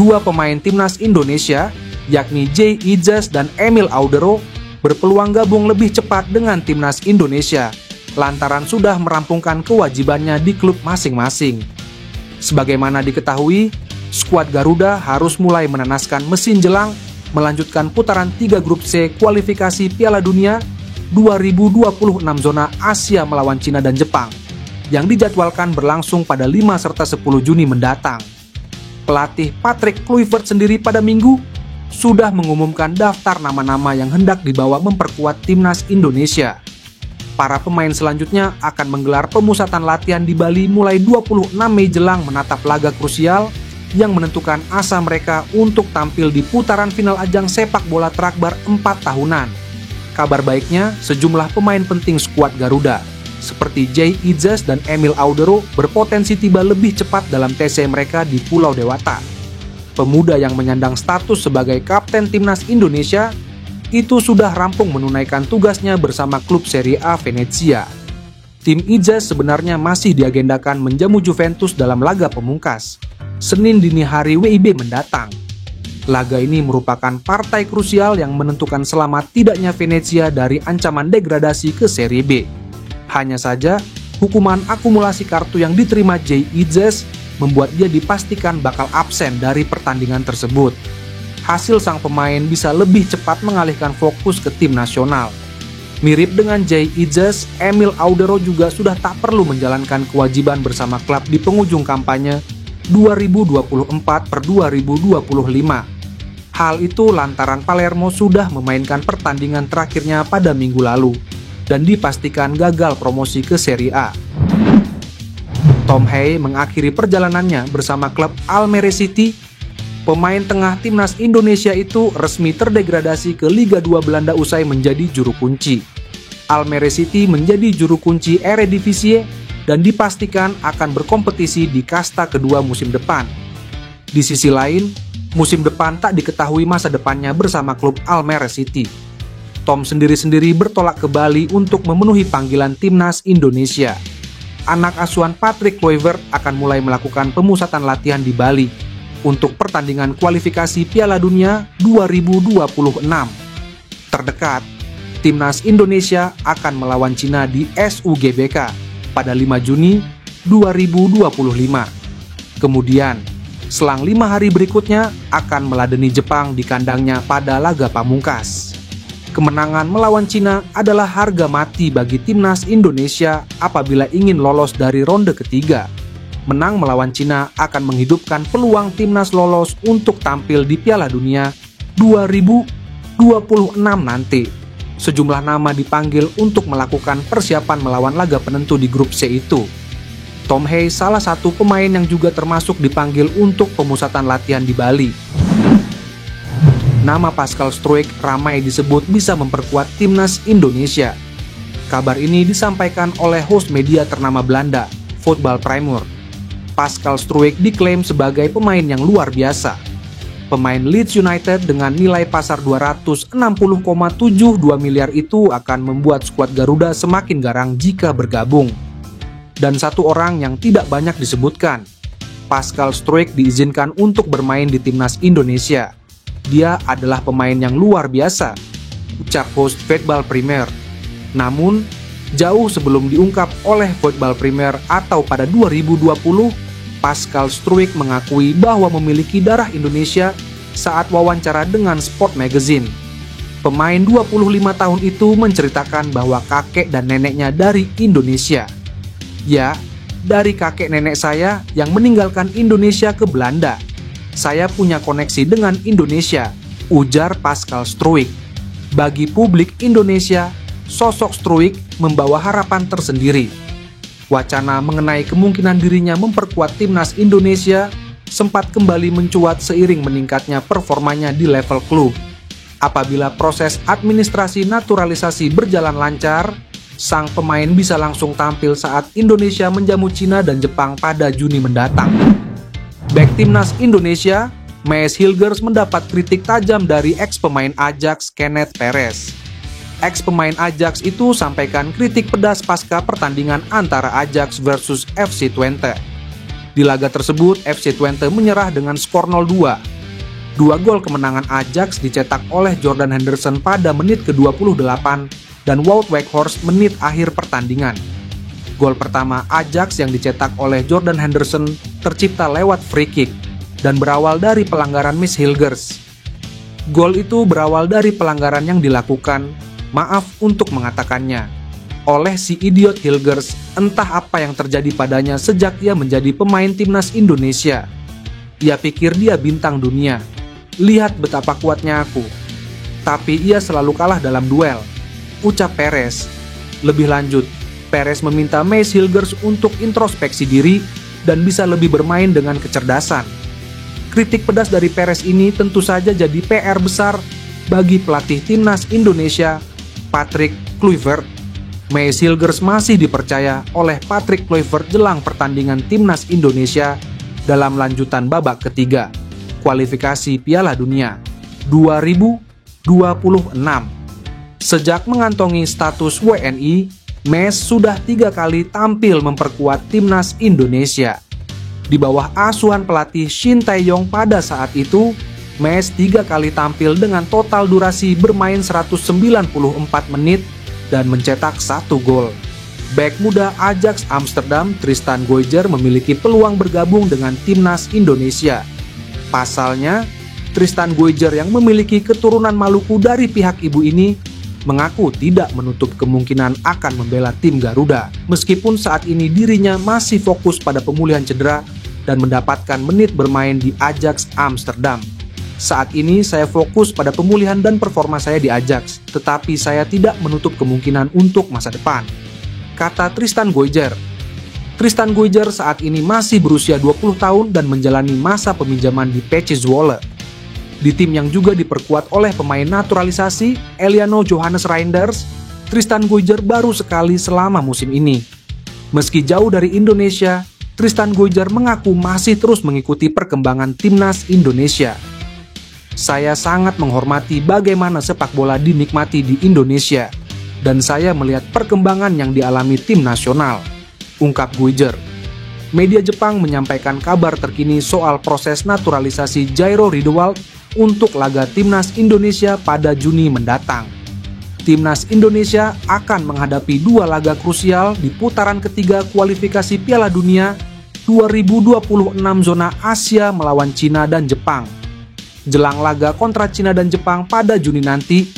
Dua pemain timnas Indonesia, yakni Jay Idzas dan Emil Audero, berpeluang gabung lebih cepat dengan timnas Indonesia lantaran sudah merampungkan kewajibannya di klub masing-masing. Sebagaimana diketahui, skuad Garuda harus mulai menenaskan mesin jelang melanjutkan putaran 3 grup C kualifikasi Piala Dunia 2026 zona Asia melawan Cina dan Jepang yang dijadwalkan berlangsung pada 5 serta 10 Juni mendatang. Pelatih Patrick Kluivert sendiri pada Minggu sudah mengumumkan daftar nama-nama yang hendak dibawa memperkuat timnas Indonesia. Para pemain selanjutnya akan menggelar pemusatan latihan di Bali mulai 26 Mei jelang menatap laga krusial yang menentukan asa mereka untuk tampil di putaran final ajang sepak bola terakbar 4 tahunan. Kabar baiknya, sejumlah pemain penting skuad Garuda seperti Jay Idzas dan Emil Audero berpotensi tiba lebih cepat dalam TC mereka di Pulau Dewata. Pemuda yang menyandang status sebagai kapten timnas Indonesia itu sudah rampung menunaikan tugasnya bersama klub Serie A Venezia. Tim Idzas sebenarnya masih diagendakan menjamu Juventus dalam laga pemungkas Senin dini hari WIB mendatang. Laga ini merupakan partai krusial yang menentukan selamat tidaknya Venezia dari ancaman degradasi ke Serie B. Hanya saja, hukuman akumulasi kartu yang diterima Jay Idzas membuat dia dipastikan bakal absen dari pertandingan tersebut. Hasil sang pemain bisa lebih cepat mengalihkan fokus ke tim nasional. Mirip dengan Jay Idzas, Emil Audero juga sudah tak perlu menjalankan kewajiban bersama klub di penghujung kampanye 2024/2025. Hal itu lantaran Palermo sudah memainkan pertandingan terakhirnya pada minggu lalu dan dipastikan gagal promosi ke Serie A. Tom Hey mengakhiri perjalanannya bersama klub Almere City. Pemain tengah timnas Indonesia itu resmi terdegradasi ke Liga 2 Belanda usai menjadi juru kunci. Almere City menjadi juru kunci Eredivisie dan dipastikan akan berkompetisi di kasta kedua musim depan. Di sisi lain, musim depan tak diketahui masa depannya bersama klub Almere City. Tom sendiri-sendiri bertolak ke Bali untuk memenuhi panggilan timnas Indonesia. Anak asuhan Patrick Kluivert akan mulai melakukan pemusatan latihan di Bali untuk pertandingan kualifikasi Piala Dunia 2026. Terdekat, timnas Indonesia akan melawan Cina di SUGBK pada 5 Juni 2025. Kemudian, selang 5 hari berikutnya akan meladeni Jepang di kandangnya pada laga pamungkas. Kemenangan melawan Cina adalah harga mati bagi timnas Indonesia apabila ingin lolos dari ronde ketiga. Menang melawan Cina akan menghidupkan peluang timnas lolos untuk tampil di Piala Dunia 2026 nanti. Sejumlah nama dipanggil untuk melakukan persiapan melawan laga penentu di grup C itu. Tom Hey salah satu pemain yang juga termasuk dipanggil untuk pemusatan latihan di Bali. Nama Pascal Struijk ramai disebut bisa memperkuat timnas Indonesia. Kabar ini disampaikan oleh host media ternama Belanda, Voetbal Primeur. Pascal Struijk diklaim sebagai pemain yang luar biasa. Pemain Leeds United dengan nilai pasar 260,72 miliar itu akan membuat skuad Garuda semakin garang jika bergabung. Dan satu orang yang tidak banyak disebutkan, Pascal Struijk diizinkan untuk bermain di timnas Indonesia. Dia adalah pemain yang luar biasa, ucap host Voetbal Primeur. Namun, jauh sebelum diungkap oleh Voetbal Primeur atau pada 2020, Pascal Struijk mengakui bahwa memiliki darah Indonesia saat wawancara dengan Sport Magazine. Pemain 25 tahun itu menceritakan bahwa kakek dan neneknya dari Indonesia. Ya, dari kakek nenek saya yang meninggalkan Indonesia ke Belanda. Saya punya koneksi dengan Indonesia, ujar Pascal Struijk. Bagi publik Indonesia, sosok Struijk membawa harapan tersendiri. Wacana mengenai kemungkinan dirinya memperkuat timnas Indonesia sempat kembali mencuat seiring meningkatnya performanya di level klub. Apabila proses administrasi naturalisasi berjalan lancar, sang pemain bisa langsung tampil saat Indonesia menjamu Cina dan Jepang pada Juni mendatang. Bek timnas Indonesia, Maes Hilgers mendapat kritik tajam dari ex-pemain Ajax Kenneth Perez. Ex-pemain Ajax itu sampaikan kritik pedas pasca pertandingan antara Ajax versus FC Twente. Di laga tersebut, FC Twente menyerah dengan skor 0-2 2 gol kemenangan Ajax dicetak oleh Jordan Henderson pada menit ke-28 dan Wout Weghorst menit akhir pertandingan. Gol pertama Ajax yang dicetak oleh Jordan Henderson tercipta lewat free kick dan berawal dari pelanggaran Miss Hilgers. Gol itu berawal dari pelanggaran yang dilakukan, maaf untuk mengatakannya, oleh si idiot Hilgers. Entah apa yang terjadi padanya sejak ia menjadi pemain timnas Indonesia. Ia pikir dia bintang dunia. Lihat betapa kuatnya aku. Tapi ia selalu kalah dalam duel, ucap Perez. Lebih lanjut, Perez meminta Mace Hilgers untuk introspeksi diri dan bisa lebih bermain dengan kecerdasan. Kritik pedas dari Perez ini tentu saja jadi PR besar bagi pelatih timnas Indonesia, Patrick Kluivert. Mace Hilgers masih dipercaya oleh Patrick Kluivert jelang pertandingan timnas Indonesia dalam lanjutan babak ketiga kualifikasi Piala Dunia 2026. Sejak mengantongi status WNI, Mace sudah 3 kali tampil memperkuat timnas Indonesia. Di bawah asuhan pelatih Shin Tae-yong pada saat itu, Mace 3 kali tampil dengan total durasi bermain 194 menit dan mencetak 1 gol. Bek muda Ajax Amsterdam, Tristan Goijer memiliki peluang bergabung dengan timnas Indonesia. Pasalnya, Tristan Goijer yang memiliki keturunan Maluku dari pihak ibu ini mengaku tidak menutup kemungkinan akan membela tim Garuda, meskipun saat ini dirinya masih fokus pada pemulihan cedera dan mendapatkan menit bermain di Ajax Amsterdam. Saat ini saya fokus pada pemulihan dan performa saya di Ajax, tetapi saya tidak menutup kemungkinan untuk masa depan, kata Tristan Goijer. Tristan Goijer saat ini masih berusia 20 tahun dan menjalani masa peminjaman di PC Zwolle. Di tim yang juga diperkuat oleh pemain naturalisasi Eliano Johannes Reinders, Tristan Goijer baru sekali selama musim ini. Meski jauh dari Indonesia, Tristan Goijer mengaku masih terus mengikuti perkembangan timnas Indonesia. Saya sangat menghormati bagaimana sepak bola dinikmati di Indonesia, dan saya melihat perkembangan yang dialami tim nasional, ungkap Goijer. Media Jepang menyampaikan kabar terkini soal proses naturalisasi Jairo Riedewald untuk laga timnas Indonesia pada Juni mendatang. Timnas Indonesia akan menghadapi 2 laga krusial di putaran ketiga kualifikasi Piala Dunia 2026 zona Asia melawan Cina dan Jepang. Jelang laga kontra Cina dan Jepang pada Juni nanti,